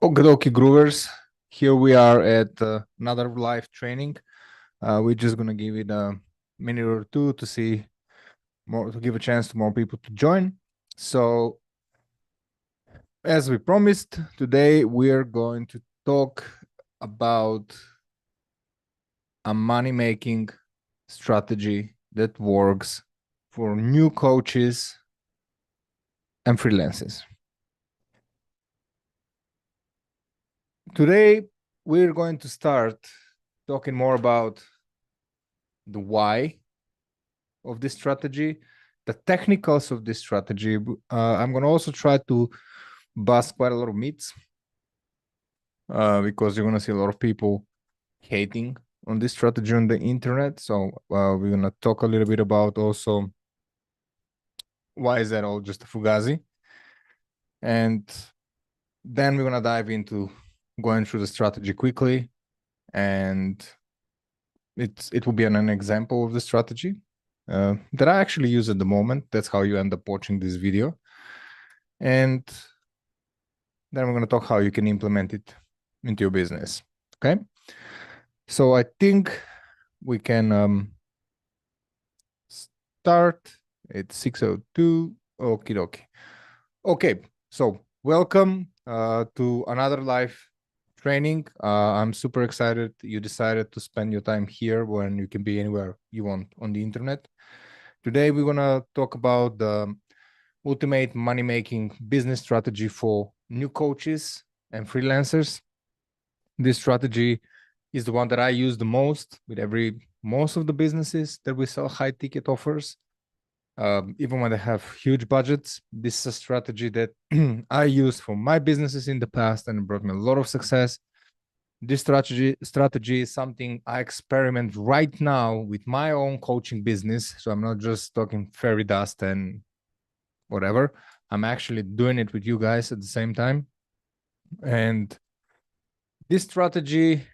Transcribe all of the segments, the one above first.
Okie Groovers, here we are at another live training. We're just gonna give it a minute or two to see more, to give a chance to more people to join. So, as we promised, today we're going to talk about a money-making strategy that works for new coaches and freelancers. Today, we're going to start talking more about the why of this strategy, the technicals of this strategy. I'm going to also try to bust quite a lot of myths because you're going to see a lot of people hating on this strategy on the internet. So we're going to talk a little bit about also why is that all just a fugazi. And then we're going to dive into going through the strategy quickly. And it will be an example of the strategy that I actually use at the moment. That's how you end up watching this video. And then we're going to talk how you can implement it into your business. Okay. So I think we can start at 6:02. Okie dokie. Okay. So welcome to another live training. I'm super excited you decided to spend your time here when you can be anywhere you want on the internet. Today, we're going to talk about the ultimate money-making business strategy for new coaches and freelancers. This strategy is the one that I use the most with most of the businesses that we sell high ticket offers. Even when they have huge budgets, this is a strategy that I used for my businesses in the past and it brought me a lot of success. This strategy is something I experiment right now with my own coaching business. So I'm not just talking fairy dust and whatever. I'm actually doing it with you guys at the same time. And this strategy,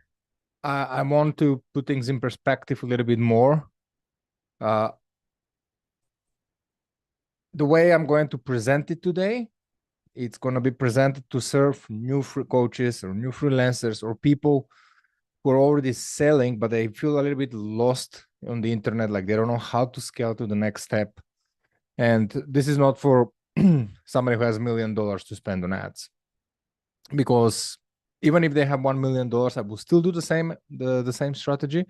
I want to put things in perspective a little bit more. The way I'm going to present it today, it's going to be presented to serve new coaches or new freelancers or people who are already selling, but they feel a little bit lost on the internet, like they don't know how to scale to the next step. And this is not for somebody who has $1 million to spend on ads, because even if they have $1 million, I will still do the same strategy,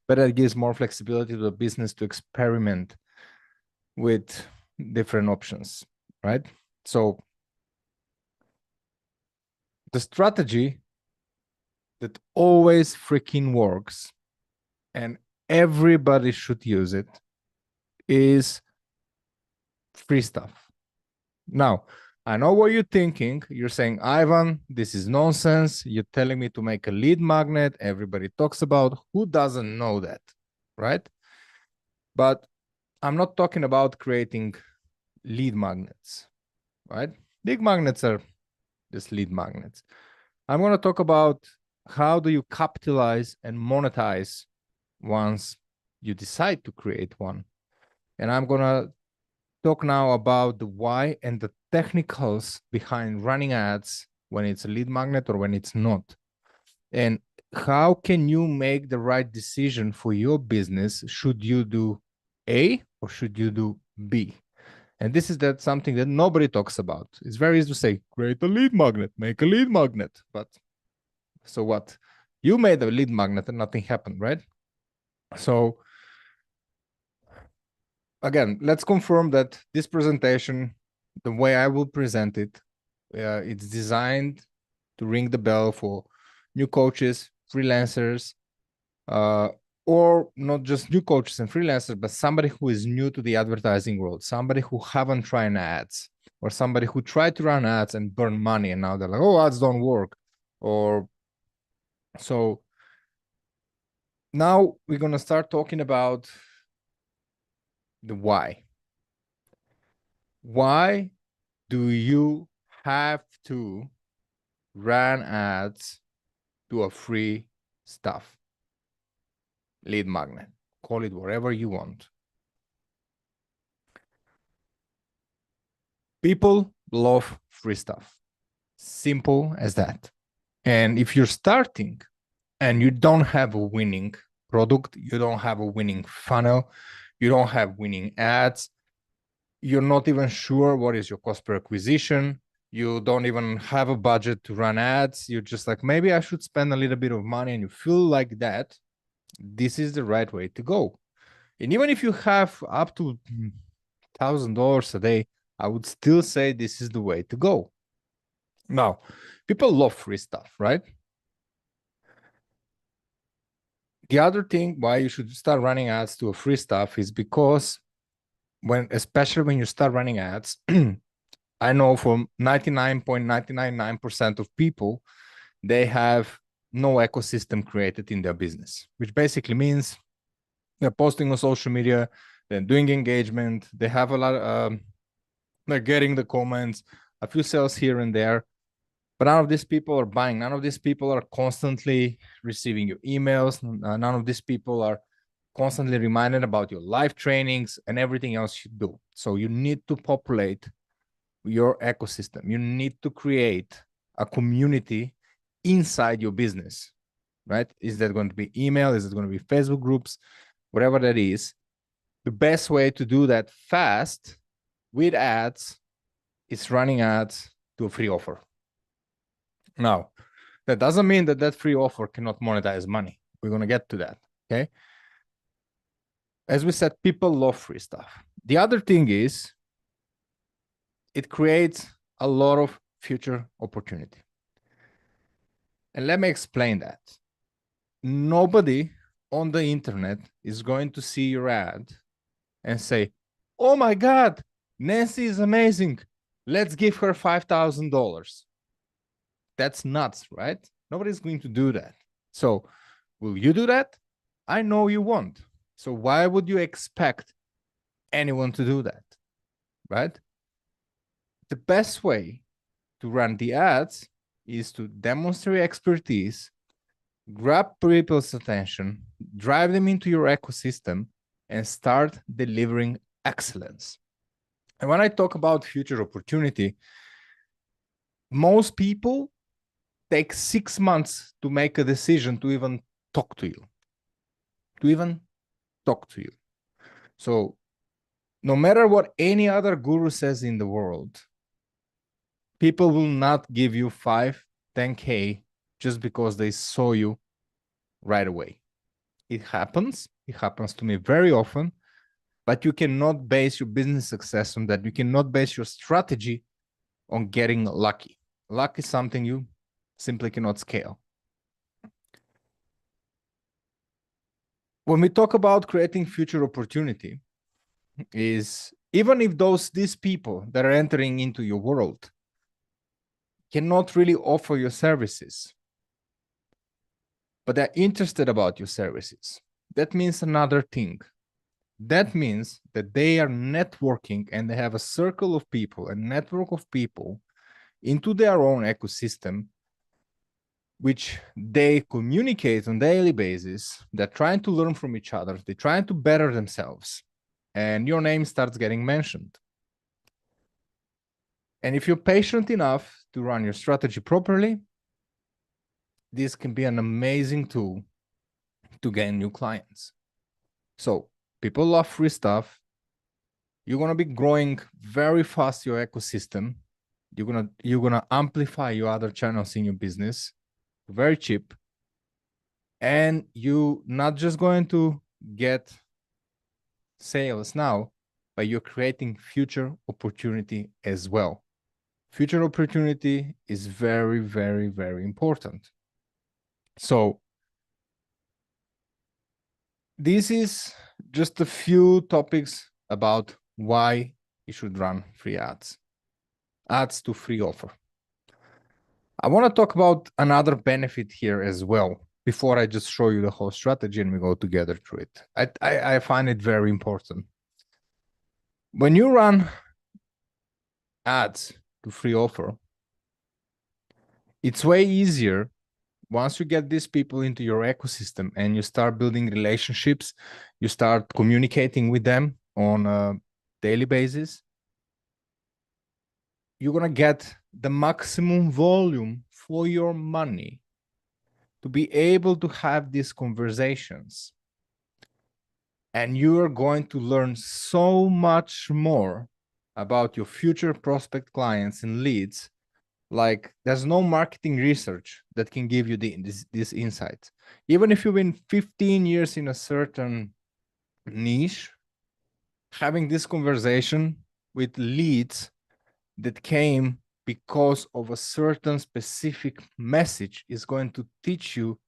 but it gives more flexibility to the business to experiment with different options, right? So the strategy that always freaking works and everybody should use it is free stuff. Now, I know what you're thinking. You're saying, Ivan, this is nonsense. You're telling me to make a lead magnet. Everybody talks about. Who doesn't know that, right? But I'm not talking about creating lead magnets, right? Lead magnets are just lead magnets. I'm going to talk about how do you capitalize and monetize once you decide to create one. And I'm going to talk now about the why and the technicals behind running ads when it's a lead magnet or when it's not. And how can you make the right decision for your business? Should you do A or should you do B? And this is something that nobody talks about. It's very easy to say, create a lead magnet, make a lead magnet. But so what? You made a lead magnet and nothing happened, right? So again, let's confirm that this presentation, the way I will present it, it's designed to ring the bell for new coaches, freelancers, or not just new coaches and freelancers, but somebody who is new to the advertising world, somebody who haven't tried ads, or somebody who tried to run ads and burn money, and now they're like, oh, ads don't work. Or so now we're going to start talking about the why. Why do you have to run ads to a free stuff? Lead magnet, call it whatever you want. People love free stuff. Simple as that. And if you're starting and you don't have a winning product, you don't have a winning funnel, you don't have winning ads, you're not even sure what is your cost per acquisition, you don't even have a budget to run ads, you're just like, maybe I should spend a little bit of money, and you feel like that, this is the right way to go. And even if you have up to $1,000 a day, I would still say this is the way to go. Now, people love free stuff, right? The other thing why you should start running ads to a free stuff is because especially when you start running ads, I know from 99.999% of people, they have no ecosystem created in their business, which basically means they're posting on social media, they're doing engagement, they have a lot of, they're getting the comments, a few sales here and there, but none of these people are buying. None of these people are constantly receiving your emails. None of these people are constantly reminded about your live trainings and everything else you do. So you need to populate your ecosystem. You need to create a community inside your business, right? Is that going to be email? Is it going to be Facebook groups? Whatever that is. The best way to do that fast with ads is running ads to a free offer. Now, that doesn't mean that that free offer cannot monetize money. We're going to get to that, okay? As we said, people love free stuff. The other thing is it creates a lot of future opportunity. And let me explain that. Nobody on the internet is going to see your ad and say, oh my God, Nancy is amazing. Let's give her $5,000. That's nuts, right? Nobody's going to do that. So will you do that? I know you won't. So why would you expect anyone to do that, right? The best way to run the ads is to demonstrate expertise, grab people's attention, drive them into your ecosystem, and start delivering excellence. And when I talk about future opportunity, most people take 6 months to make a decision to even talk to you. So no matter what any other guru says in the world, people will not give you 5, 10K just because they saw you right away. It happens to me very often, but you cannot base your business success on that. You cannot base your strategy on getting lucky. Luck is something you simply cannot scale. When we talk about creating future opportunity, is even if these people that are entering into your world cannot really offer your services, but they're interested about your services, that means another thing. That means that they are networking and they have a circle of people, a network of people into their own ecosystem, which they communicate on a daily basis. They're trying to learn from each other. They're trying to better themselves. And your name starts getting mentioned. And if you're patient enough to run your strategy properly, this can be an amazing tool to gain new clients. So people love free stuff. You're going to be growing very fast your ecosystem. You're gonna amplify your other channels in your business very cheap. And you're not just going to get sales now, but you're creating future opportunity as well. Future opportunity is very, very, very important. So this is just a few topics about why you should run free ads to free offer. I want to talk about another benefit here as well before I just show you the whole strategy and we go together through it. I find it very important. When you run ads to free offer, it's way easier once you get these people into your ecosystem and you start building relationships, you start communicating with them on a daily basis, you're going to get the maximum volume for your money to be able to have these conversations. And you are going to learn so much more about your future prospect clients and leads. Like, there's no marketing research that can give you this insight. Even if you've been 15 years in a certain niche, having this conversation with leads that came because of a certain specific message is going to teach you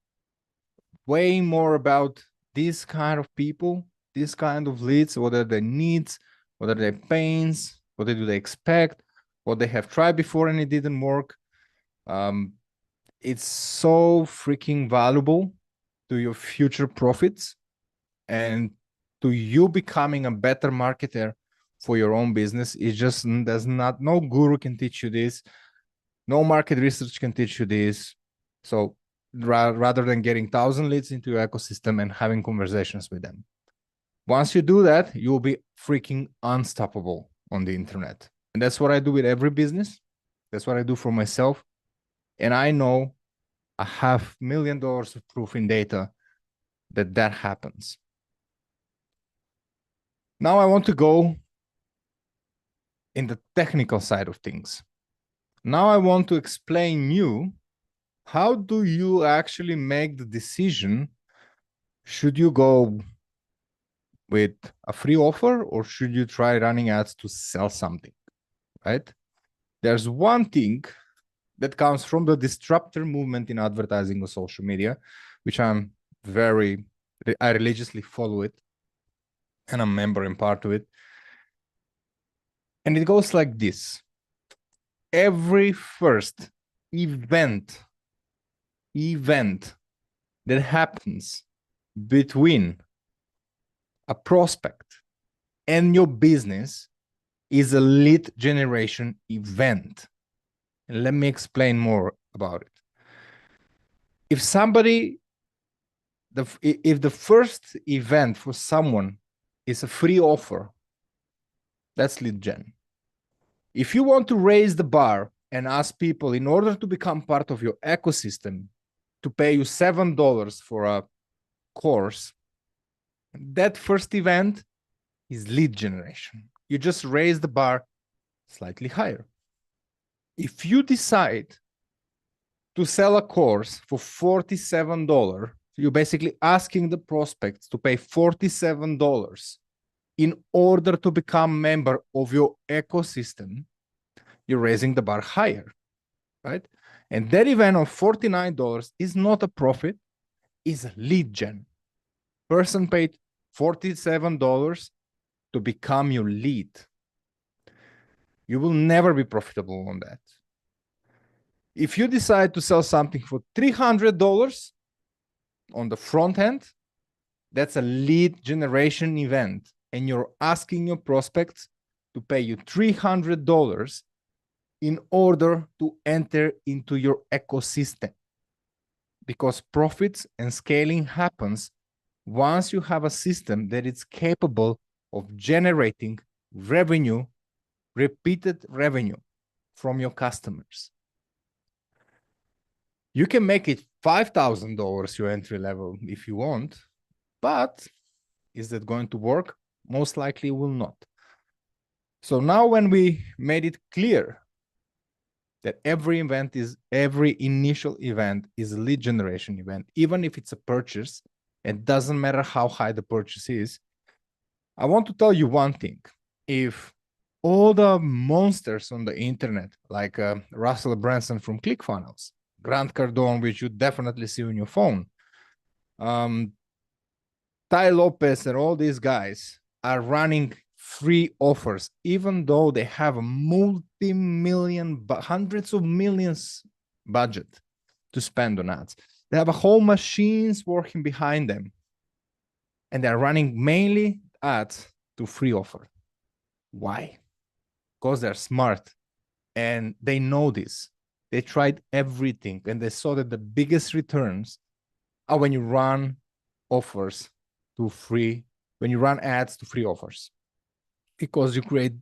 way more about these kind of people, these kind of leads, what are their needs, what are their pains, what do they expect, what they have tried before and it didn't work. It's so freaking valuable to your future profits and to you becoming a better marketer for your own business. It just does not, no guru can teach you this. No market research can teach you this. So rather than getting 1,000 leads into your ecosystem and having conversations with them. Once you do that, you'll be freaking unstoppable on the internet. And that's what I do with every business. That's what I do for myself. And I know I have $1 million of proof in data that that happens. Now I want to go in the technical side of things. Now I want to explain you, how do you actually make the decision? Should you go with a free offer or should you try running ads to sell something, right? There's one thing that comes from the disruptor movement in advertising or social media, which I religiously follow it and I'm a member and part of it. And it goes like this. Every first event that happens between a prospect and your business is a lead generation event. And let me explain more about it. If the first event for someone is a free offer, that's lead gen. If you want to raise the bar and ask people in order to become part of your ecosystem to pay you $7 for a course, that first event is lead generation. You just raise the bar slightly higher. If you decide to sell a course for $47, you're basically asking the prospects to pay $47 in order to become member of your ecosystem. You're raising the bar higher, right? And that event of $49 is not a profit, it's a lead gen. Person paid $47 to become your lead. You will never be profitable on that. If you decide to sell something for $300 on the front end, that's a lead generation event. And you're asking your prospects to pay you $300 in order to enter into your ecosystem. Because profits and scaling happens once you have a system that is capable of generating revenue, repeated revenue from your customers. You can make it $5,000 your entry level if you want, but is that going to work? Most likely will not. So now when we made it clear that every initial event is a lead generation event, even if it's a purchase, it doesn't matter how high the purchase is. I want to tell you one thing. If all the monsters on the internet, like Russell Branson from ClickFunnels, Grant Cardone, which you definitely see on your phone, Ty Lopez and all these guys are running free offers, even though they have a multi-million, hundreds of millions budget to spend on ads. They have a whole machines working behind them. And they're running mainly ads to free offer. Why? Because they're smart and they know this. They tried everything and they saw that the biggest returns are when you run offers to free, when you run ads to free offers, because you create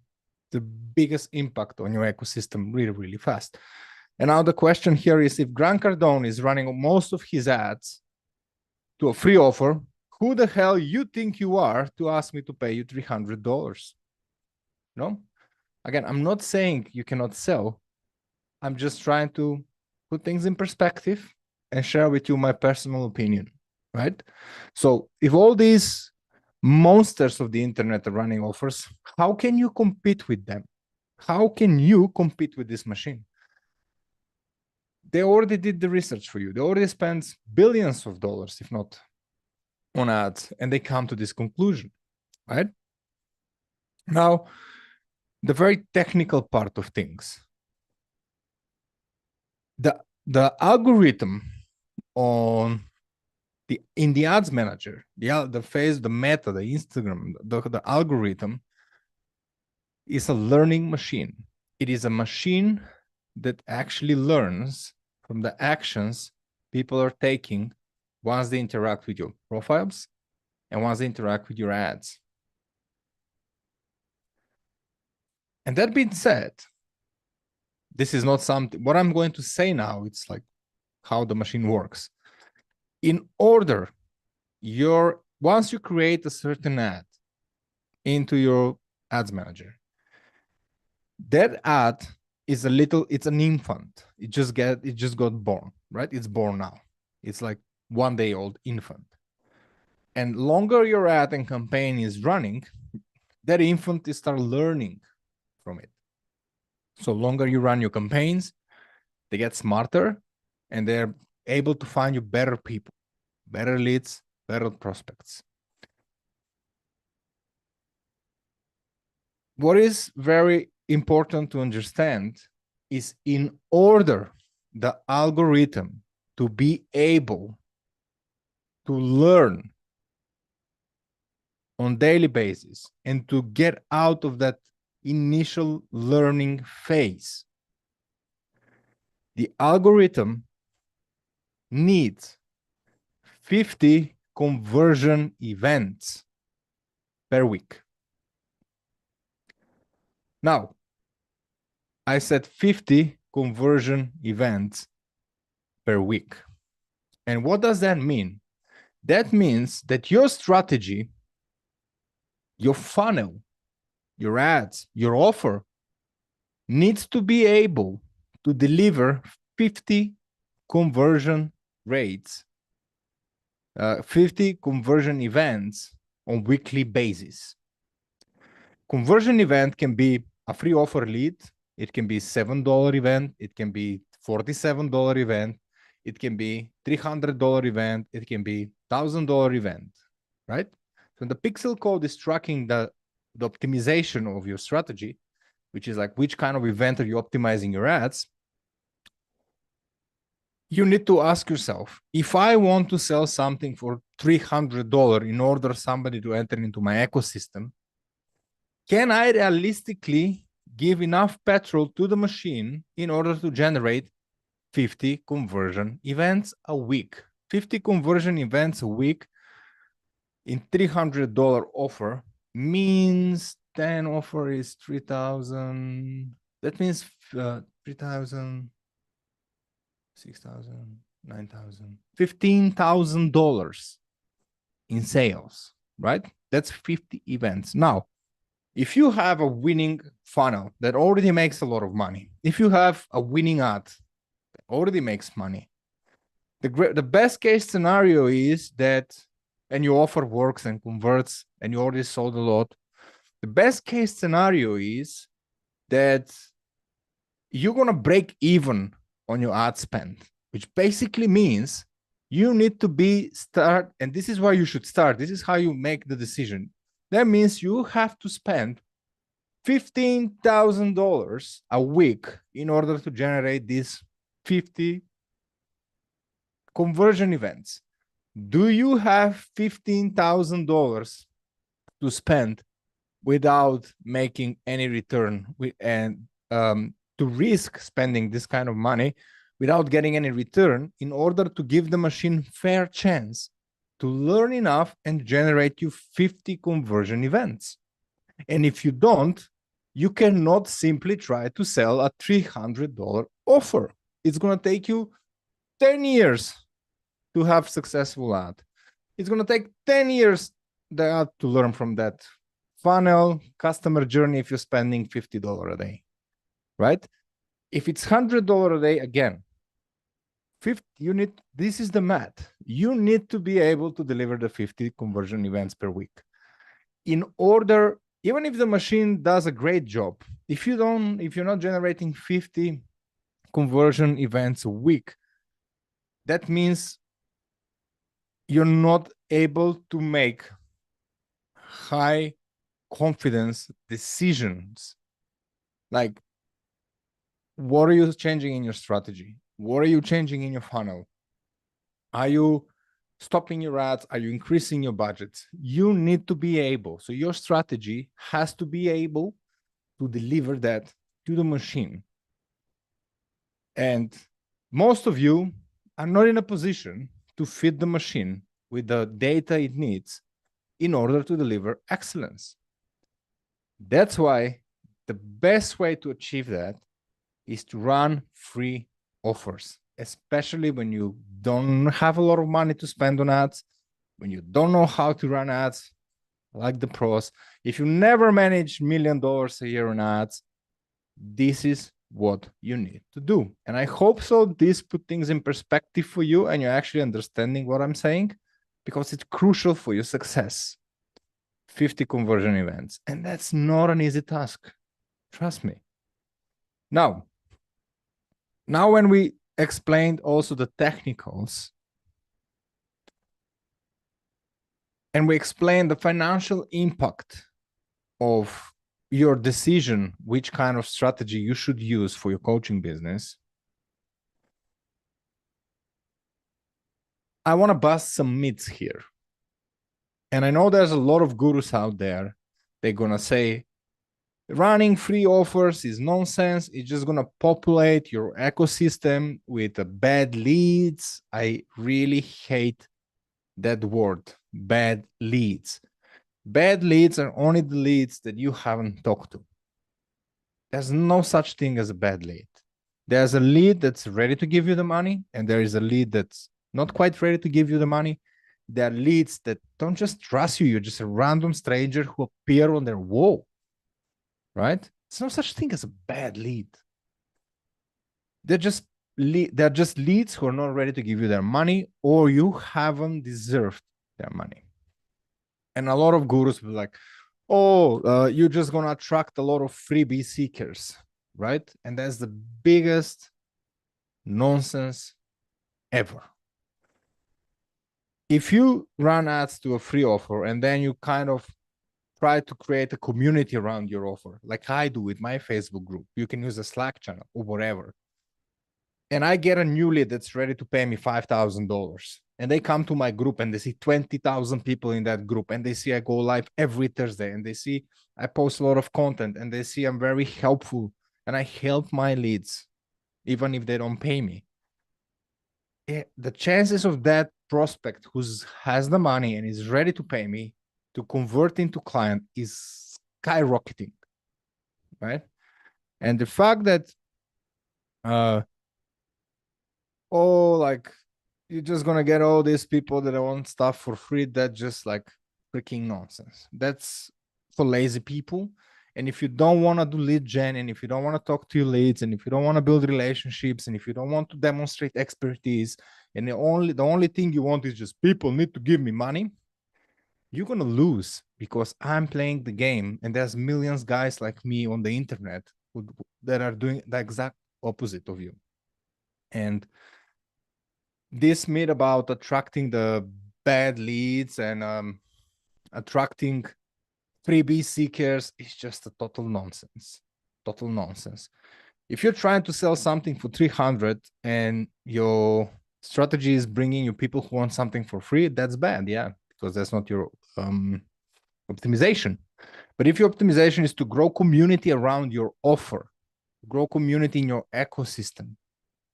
the biggest impact on your ecosystem really, really fast. And now the question here is, if Grant Cardone is running most of his ads to a free offer, who the hell you think you are to ask me to pay you $300? No? Again, I'm not saying you cannot sell. I'm just trying to put things in perspective and share with you my personal opinion, right? So if all these monsters of the internet are running offers, how can you compete with them? How can you compete with this machine? They already did the research for you. They already spent billions of dollars, if not on ads, and they come to this conclusion, right? Now, the very technical part of things. The algorithm on in the ads manager, the face, the meta, the Instagram, the algorithm is a learning machine. It is a machine that actually learns from the actions people are taking once they interact with your profiles and once they interact with your ads. And that being said, this is not something, what I'm going to say now, it's like how the machine works. In order, once you create a certain ad into your ads manager, that ad is it's an infant. It just got born, right? It's born now. It's like 1 day old infant. And longer your ad and campaign is running, that infant is start learning from it. So longer you run your campaigns, they get smarter and they're able to find you better people, better leads, better prospects. What is very important to understand is, in order the algorithm to be able to learn on daily basis and to get out of that initial learning phase, the algorithm needs 50 conversion events per week. Now, I said 50 conversion events per week. And what does that mean? That means that your strategy, your funnel, your ads, your offer needs to be able to deliver 50 conversion rates, 50 conversion events on weekly basis. Conversion event can be a free offer lead. It can be $7 event. It can be $47 event. It can be $300 event. It can be $1,000 event, right? So the pixel code is tracking the optimization of your strategy, which is like which kind of event are you optimizing your ads. You need to ask yourself, if I want to sell something for $300 in order somebody to enter into my ecosystem, can I realistically give enough petrol to the machine in order to generate 50 conversion events a week? 50 conversion events a week in $300 offer means 10 offer is 3,000. That means 3,000, 6,000, 9,000, $15,000 in sales, right? That's 50 events. Now, if you have a winning funnel that already makes a lot of money, if you have a winning ad that already makes money, the best case scenario is that, and your offer works and converts and you already sold a lot, the best case scenario is that you're going to break even on your ad spend, which basically means you need to start, and this is where you should start. This is how you make the decision. That means you have to spend $15,000 a week in order to generate these 50 conversion events. Do you have $15,000 to spend without making any return and to risk spending this kind of money without getting any return in order to give the machine fair chance to learn enough and generate you 50 conversion events? And if you don't, you cannot simply try to sell a $300 offer. It's going to take you 10 years to have successful ad. It's going to take 10 years to learn from that funnel, customer journey if you're spending $50 a day, right? If it's $100 a day, again, 50, this is the math. You need to be able to deliver the 50 conversion events per week. In order, even if the machine does a great job, if you're not generating 50 conversion events a week, that means you're not able to make high confidence decisions. Like, what are you changing in your strategy? What are you changing in your funnel? Are you stopping your ads? Are you increasing your budgets? You need to be able. So your strategy has to be able to deliver that to the machine. And most of you are not in a position to feed the machine with the data it needs in order to deliver excellence. That's why the best way to achieve that is to run free offers, especially when you don't have a lot of money to spend on ads, when you don't know how to run ads like the pros. If you never manage $1 million a year on ads, this is what you need to do. And I hope so this put things in perspective for you and you're actually understanding what I'm saying, because it's crucial for your success. 50 conversion events. And that's not an easy task. Trust me. Now when we explained also the technicals and we explained the financial impact of your decision, which kind of strategy you should use for your coaching business, I want to bust some myths here. And I know there's a lot of gurus out there. They're going to say, running free offers is nonsense. It's just going to populate your ecosystem with bad leads. I really hate that word, bad leads. Bad leads are only the leads that you haven't talked to. There's no such thing as a bad lead. There's a lead that's ready to give you the money, and there is a lead that's not quite ready to give you the money. There are leads that don't just trust you. You're just a random stranger who appear on their wall, right? There's no such thing as a bad lead. They're just leads who are not ready to give you their money, or you haven't deserved their money. And a lot of gurus will be like, you're just going to attract a lot of freebie seekers, right? And that's the biggest nonsense ever. If you run ads to a free offer and then you kind of try to create a community around your offer, like I do with my Facebook group, you can use a Slack channel or whatever. And I get a new lead that's ready to pay me $5,000. And they come to my group and they see 20,000 people in that group. And they see I go live every Thursday. And they see I post a lot of content. And they see I'm very helpful. And I help my leads, even if they don't pay me. The chances of that prospect who has the money and is ready to pay me to convert into client is skyrocketing, right? And the fact that like you're just gonna get all these people that want stuff for free, that's just like freaking nonsense. That's for lazy people. And if you don't want to do lead gen, and if you don't want to talk to your leads, and if you don't want to build relationships, and if you don't want to demonstrate expertise, and the only thing you want is just people need to give me money, you're gonna lose, because I'm playing the game and there's millions guys like me on the internet that are doing the exact opposite of you. And this myth about attracting the bad leads and attracting freebie seekers is just a total nonsense. If you're trying to sell something for 300 and your strategy is bringing you people who want something for free, that's bad, yeah, because that's not your optimization. But if your optimization is to grow community around your offer, grow community in your ecosystem,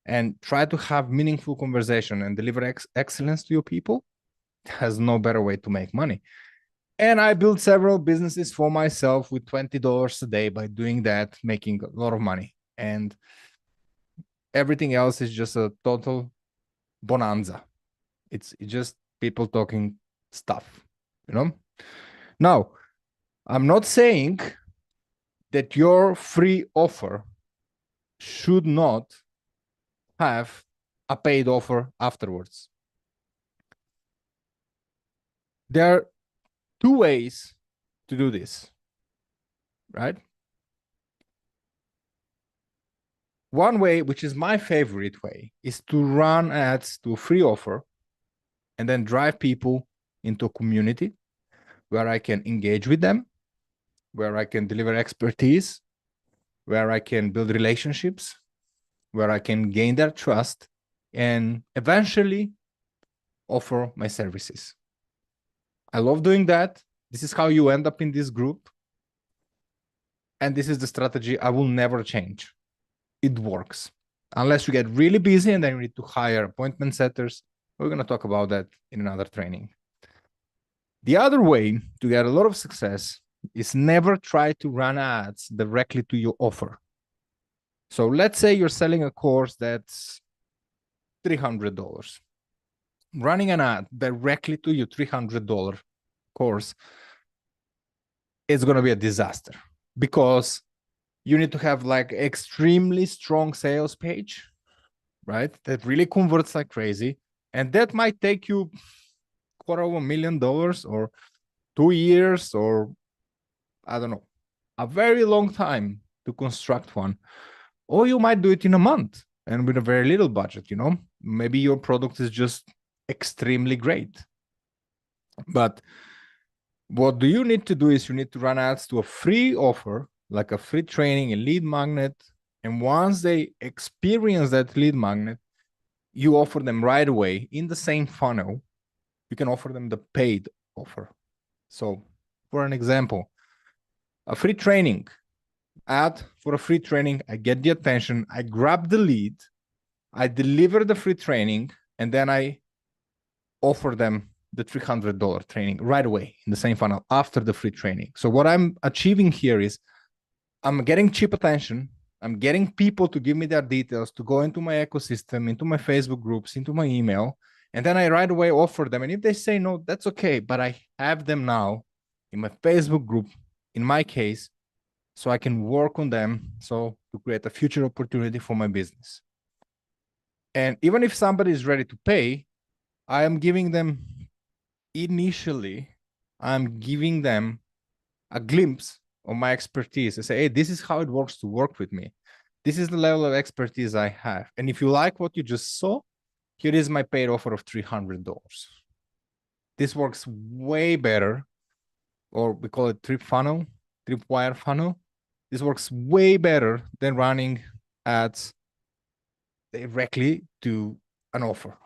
and try to have meaningful conversation and deliver excellence to your people, there's no better way to make money. And I built several businesses for myself with $20 a day by doing that, making a lot of money. And everything else is just a total bonanza. It's just people talking stuff, you know? Now, I'm not saying that your free offer should not have a paid offer afterwards. There are two ways to do this, right? One way, which is my favorite way, is to run ads to a free offer and then drive people into a community where I can engage with them, where I can deliver expertise, where I can build relationships, where I can gain their trust, and eventually offer my services. I love doing that. This is how you end up in this group. And this is the strategy I will never change. It works. Unless you get really busy and then you need to hire appointment setters. We're going to talk about that in another training. The other way to get a lot of success is never try to run ads directly to your offer. So let's say you're selling a course that's $300. Running an ad directly to your $300 course is going to be a disaster because you need to have like extremely strong sales page, right? That really converts like crazy. And that might take you $250,000 or 2 years or I don't know, a very long time to construct one. Or you might do it in a month and with a very little budget, you know? Maybe your product is just extremely great. But what do you need to do is you need to run ads to a free offer, like a free training, a lead magnet. And once they experience that lead magnet, you offer them right away in the same funnel. You can offer them the paid offer. So for an example, a free training ad for a free training, I get the attention, I grab the lead, I deliver the free training, and then I offer them the $300 training right away in the same funnel after the free training. So what I'm achieving here is I'm getting cheap attention. I'm getting people to give me their details, to go into my ecosystem, into my Facebook groups, into my email. And then I right away offer them. And if they say no, that's okay. But I have them now in my Facebook group, in my case, so I can work on them. So to create a future opportunity for my business. And even if somebody is ready to pay, I am giving them initially, I'm giving them a glimpse of my expertise. I say, hey, this is how it works to work with me. This is the level of expertise I have. And if you like what you just saw, here is my paid offer of $300. This works way better, or we call it tripwire funnel. This works way better than running ads directly to an offer.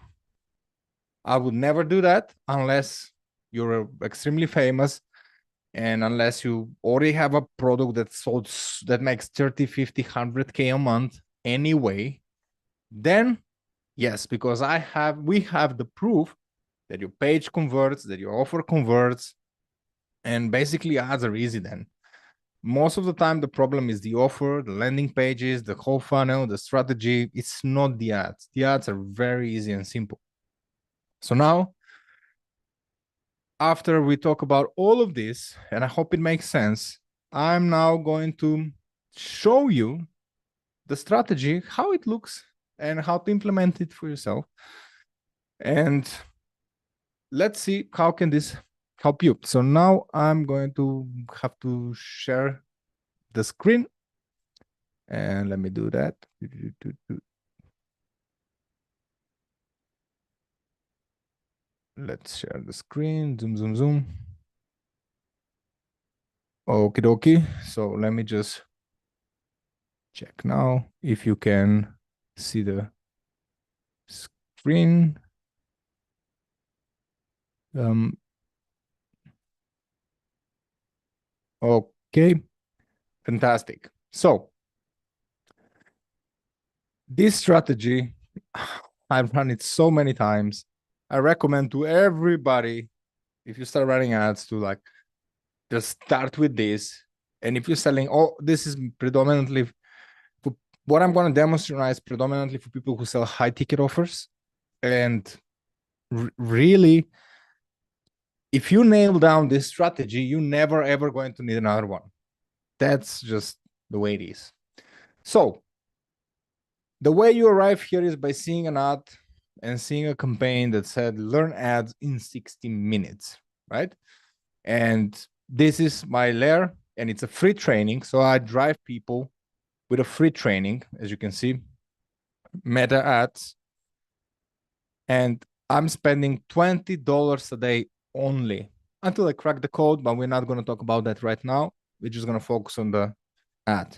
I would never do that unless you're extremely famous and unless you already have a product that makes 30, 50, 100K a month anyway. Then yes, because we have the proof that your page converts, that your offer converts, and basically ads are easy then. Most of the time, the problem is the offer, the landing pages, the whole funnel, the strategy. It's not the ads. The ads are very easy and simple. So now, after we talk about all of this, and I hope it makes sense, I'm now going to show you the strategy, how it looks, and how to implement it for yourself. And let's see how can this help you. So now I'm going to have to share the screen. And let me do that. Let's share the screen. Zoom, zoom, zoom. Okie dokie. So let me just check now if you can see the screen. Okay, fantastic. So this strategy, I've run it so many times. I recommend to everybody, if you start running ads, to like just start with this. And if you're selling, this is predominantly for what I'm going to demonstrate is predominantly for people who sell high ticket offers. And really, if you nail down this strategy, you're never ever going to need another one. That's just the way it is. So the way you arrive here is by seeing an ad and seeing a campaign that said learn ads in 60 minutes, right? And this is my layer, and it's a free training. So I drive people with a free training, as you can see, meta ads. And I'm spending $20 a day only until I crack the code, but we're not going to talk about that right now. We're just going to focus on the ad.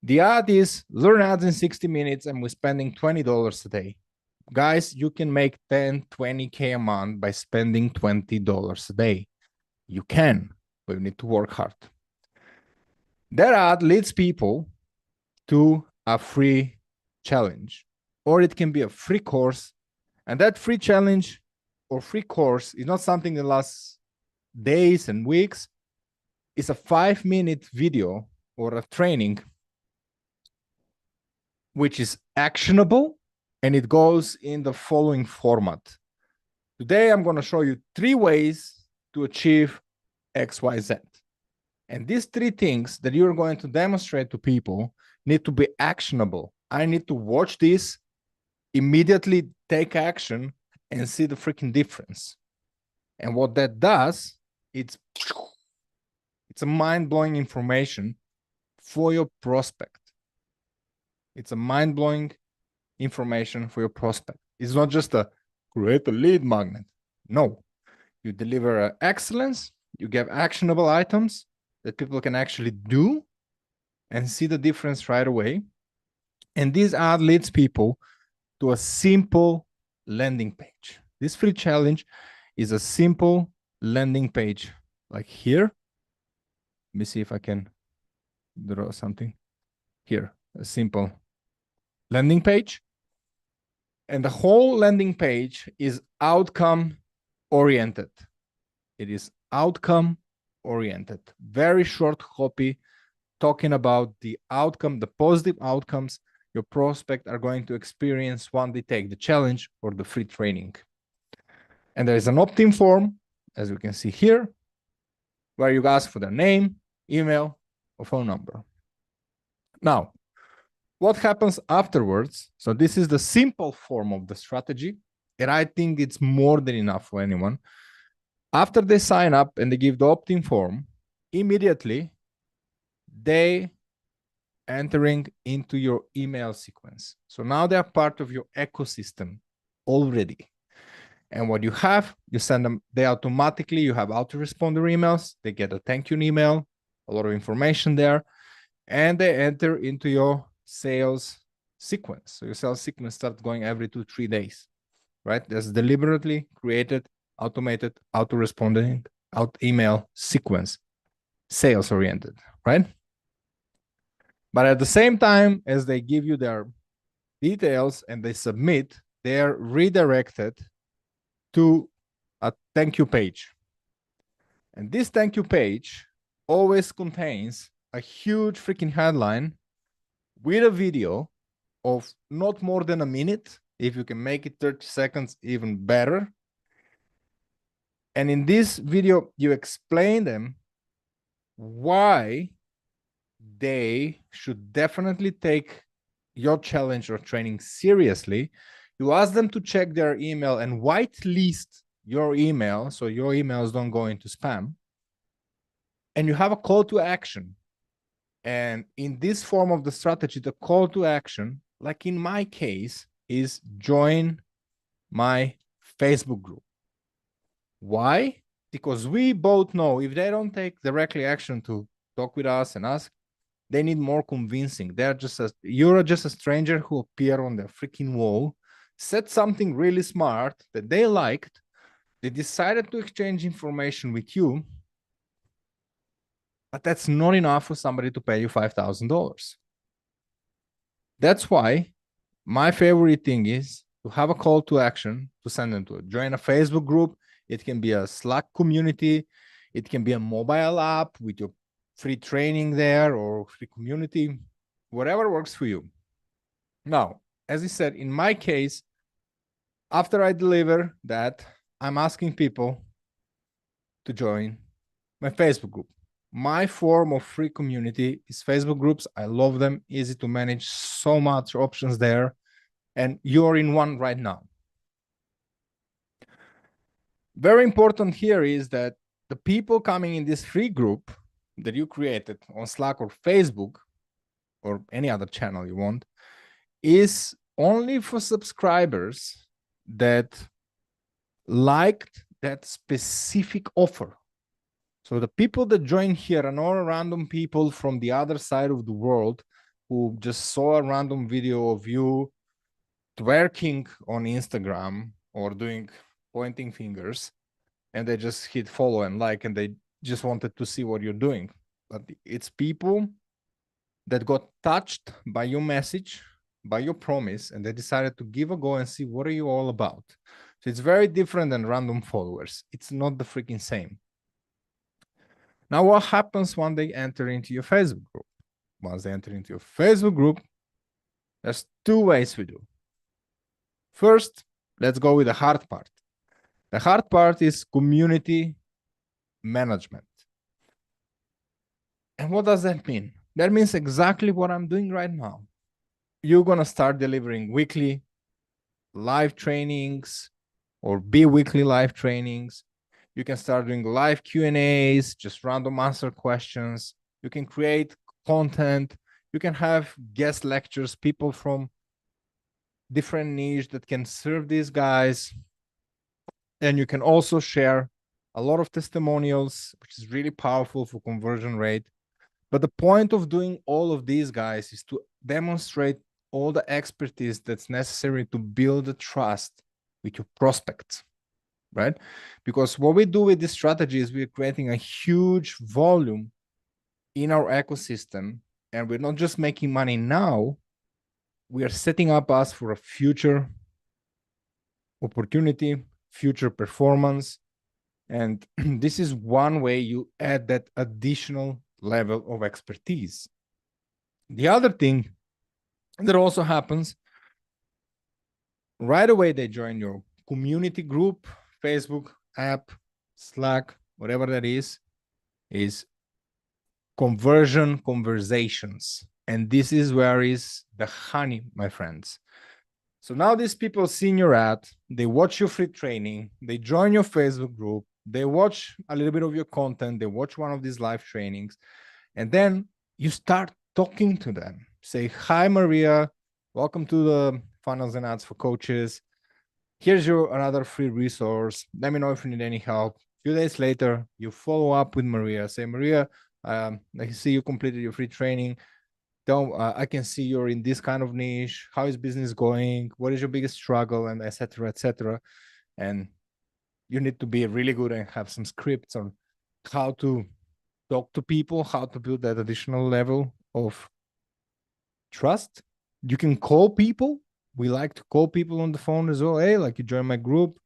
The ad is learn ads in 60 minutes, and we're spending $20 a day. Guys, you can make 10, 20K a month by spending $20 a day. You can, but you need to work hard. That ad leads people to a free challenge, or it can be a free course. And that free challenge or free course is not something that lasts days and weeks. It's a 5-minute video or a training which is actionable, and it goes in the following format. Today, I'm going to show you 3 ways to achieve XYZ. And these 3 things that you're going to demonstrate to people need to be actionable. I need to watch this, immediately take action, and see the freaking difference. And what that does, it's a mind-blowing information for your prospect. It's a mind-blowing information for your prospect. It's not just a create a lead magnet. No, you deliver excellence, you give actionable items that people can actually do and see the difference right away. And this ad leads people to a simple landing page. This free challenge is a simple landing page like here. Let me see if I can draw something here, a simple landing page. And the whole landing page is outcome oriented. It is outcome oriented. Very short copy talking about the outcome, the positive outcomes your prospect are going to experience when they take the challenge or the free training. And there is an opt-in form, as you can see here, where you ask for their name, email, or phone number. Now, what happens afterwards? So this is the simple form of the strategy, and I think it's more than enough for anyone. After they sign up and they give the opt-in form, immediately they entering into your email sequence. So now they're part of your ecosystem already. And what you have, you send them, they automatically, you have autoresponder emails, they get a thank you email, a lot of information there, and they enter into your sales sequence. So your sales sequence starts going every 2-3 days, right? That's deliberately created, automated, autoresponding, out email sequence, sales oriented, right? But at the same time as they give you their details and they submit, they're redirected to a thank you page. And this thank you page always contains a huge freaking headline with a video of not more than a minute. If you can make it 30 seconds, even better. And in this video, you explain them why they should definitely take your challenge or training seriously. You ask them to check their email and whitelist your email so your emails don't go into spam. And you have a call to action. And in this form of the strategy, the call to action, like in my case, is join my Facebook group. Why? Because we both know if they don't take directly action to talk with us and ask, they need more convincing. You're just a stranger who appeared on their freaking wall, said something really smart that they liked. They decided to exchange information with you, but that's not enough for somebody to pay you $5,000. That's why my favorite thing is to have a call to action to send them to join a Facebook group. It can be a Slack community. It can be a mobile app with your free training there or free community. whatever works for you. Now, as I said, in my case, after I deliver that, I'm asking people to join my Facebook group. My form of free community is Facebook groups. I love them, easy to manage, so much options there. And you're in one right now. Very important here is that the people coming in this free group that you created on Slack or Facebook or any other channel you want is only for subscribers that liked that specific offer. So the people that join here are not random people from the other side of the world who just saw a random video of you twerking on Instagram or doing pointing fingers, and they just hit follow and like, and they just wanted to see what you're doing. But it's people that got touched by your message, by your promise, and they decided to give a go and see what are you all about. So it's very different than random followers. It's not the freaking same. Now, what happens when they enter into your Facebook group? Once they enter into your Facebook group, there's two ways we do. First, let's go with the hard part. The hard part is community management. And what does that mean? That means exactly what I'm doing right now. You're going to start delivering weekly live trainings or bi-weekly live trainings. You can start doing live Q&As, just random answer questions. You can create content. You can have guest lectures, people from different niche that can serve these guys. And you can also share a lot of testimonials, which is really powerful for conversion rate. But the point of doing all of these guys is to demonstrate all the expertise that's necessary to build the trust with your prospects, right? Because what we do with this strategy is we're creating a huge volume in our ecosystem, and we're not just making money now, we are setting up us for a future opportunity, future performance. And this is one way you add that additional level of expertise. The other thing that also happens, right away they join your community group, Facebook, app, Slack, whatever that is conversion conversations. And this is where is the honey, my friends. So now these people see your ad, they watch your free training, they join your Facebook group, they watch a little bit of your content, they watch one of these live trainings, and then you start talking to them. Say, hi, Maria, welcome to the Funnels and Ads for Coaches. Here's your another free resource. Let me know if you need any help. A few days later, you follow up with Maria. Say, Maria, I see you completed your free training. I can see you're in this kind of niche. How is business going? What is your biggest struggle? And etc. etc. And you need to be really good and have some scripts on how to talk to people, how to build that additional level of trust. You can call people. We like to call people on the phone as well. Hey, like you join my group.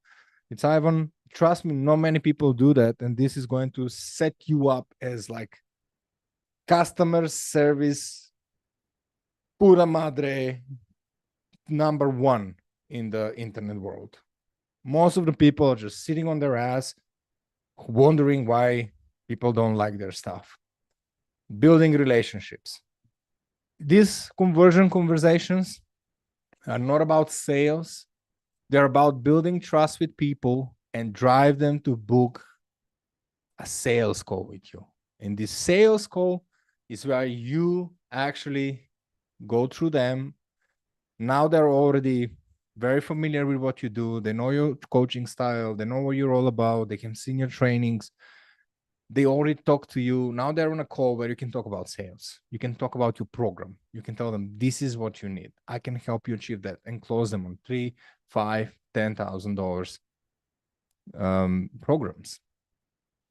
It's Ivan. Trust me, not many people do that. And this is going to set you up as like customer service pura madre number one in the internet world. Most of the people are just sitting on their ass, wondering why people don't like their stuff. Building relationships. These conversion conversations are not about sales. They're about building trust with people and drive them to book a sales call with you. And this sales call is where you actually go through them. Now they're already very familiar with what you do. They know your coaching style. They know what you're all about. They can see your trainings. They already talk to you. Now they're on a call where you can talk about sales. You can talk about your program. You can tell them, this is what you need. I can help you achieve that, and close them on $3,000, $5,000, $10,000 programs.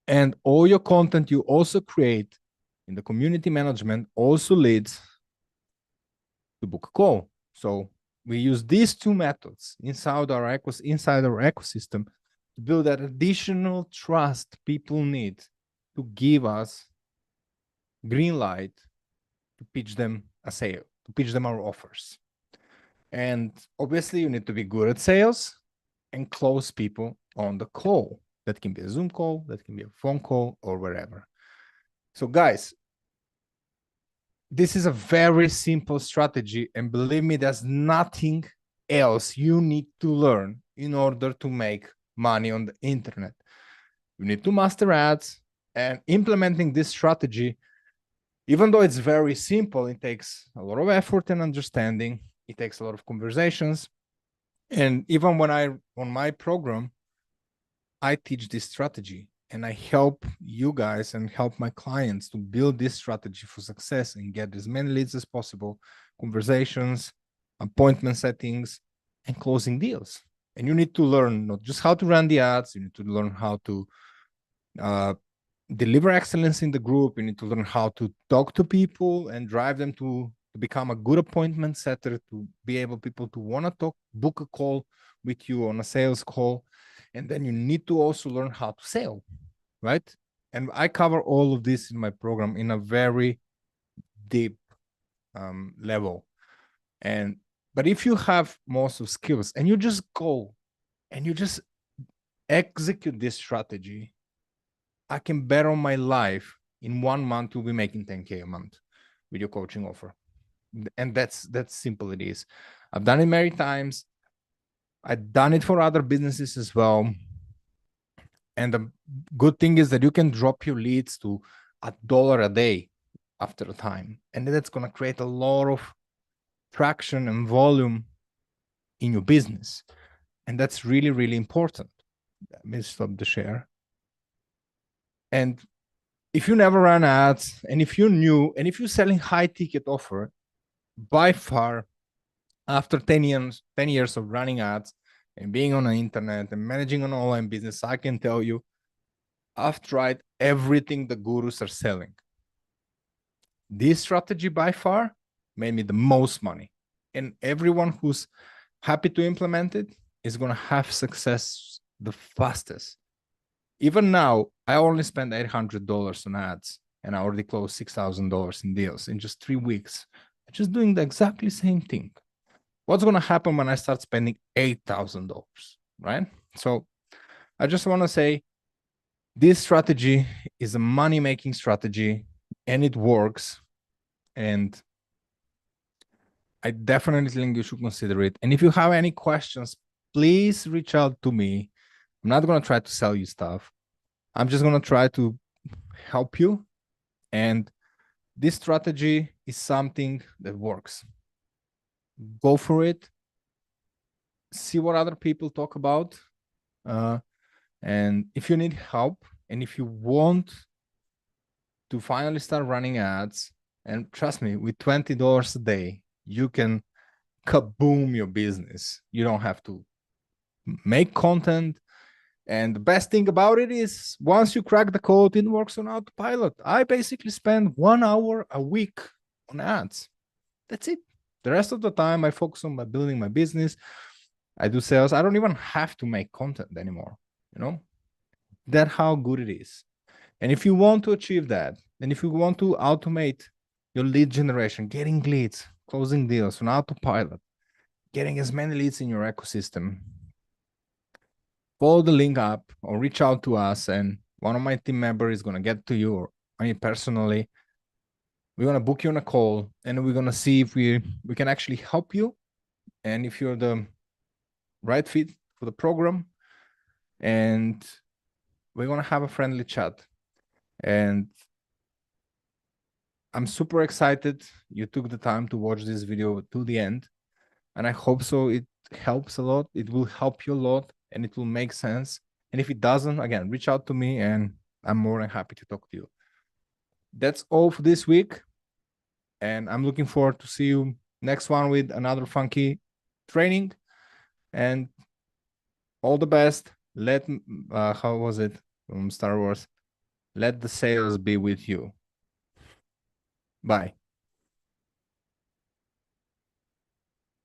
And all your content you also create in the community management also leads to book a call. So we use these two methods inside our ecosystem to build that additional trust people need to give us green light to pitch them a sale, to pitch them our offers. And obviously, you need to be good at sales and close people on the call. That can be a Zoom call, that can be a phone call, or wherever. So, guys, this is a very simple strategy. And believe me, there's nothing else you need to learn in order to make money on the internet. You need to master ads, and implementing this strategy, even though it's very simple, it takes a lot of effort and understanding. It takes a lot of conversations. And even when on my program, I teach this strategy and I help you guys and help my clients to build this strategy for success and get as many leads as possible, conversations, appointment settings, and closing deals. And you need to learn not just how to run the ads, you need to learn how to deliver excellence in the group. You need to learn how to talk to people and drive them to become a good appointment setter, to be able people to want to talk, book a call with you on a sales call. And then you need to also learn how to sell, right? And I cover all of this in my program in a very deep level. But if you have most of skills and you just go and you just execute this strategy, I can bet on my life in 1 month you'll be making 10K a month with your coaching offer. And that's simple it is. I've done it many times. I've done it for other businesses as well. And the good thing is that you can drop your leads to $1 a day after a time. And that's going to create a lot of traction and volume in your business. And that's really, really important. Let me stop the share. And if you never ran ads, and if you're new, and if you're selling high ticket offer, by far, after 10 years of running ads and being on the internet and managing an online business, I can tell you, I've tried everything the gurus are selling. This strategy by far made me the most money. And everyone who's happy to implement it is going to have success the fastest. Even now, I only spend $800 on ads and I already closed $6,000 in deals in just 3 weeks. I'm just doing the exactly same thing. What's going to happen when I start spending $8,000, right? So I just want to say this strategy is a money-making strategy and it works. And I definitely think you should consider it. And if you have any questions, please reach out to me. I'm not going to try to sell you stuff. I'm just going to try to help you. And this strategy is something that works. Go for it. See what other people talk about. And if you need help and if you want to finally start running ads, and trust me, with $20 a day, you can kaboom your business. You don't have to make content. And the best thing about it is once you crack the code, it works on autopilot. I basically spend 1 hour a week on ads. That's it. The rest of the time, I focus on building my business. I do sales. I don't even have to make content anymore. You know, that's how good it is. And if you want to achieve that, and if you want to automate your lead generation, getting leads, closing deals on autopilot, getting as many leads in your ecosystem, follow the link up or reach out to us, and one of my team members is going to get to you, or I mean personally. We're going to book you on a call and we're going to see if we can actually help you and if you're the right fit for the program. And we're going to have a friendly chat. And I'm super excited you took the time to watch this video to the end. And I hope so. It helps a lot. It will help you a lot and it will make sense. And if it doesn't, again, reach out to me and I'm more than happy to talk to you. That's all for this week. And I'm looking forward to see you next one with another funky training. And all the best. How was it from Star Wars? Let the sales be with you. Bye.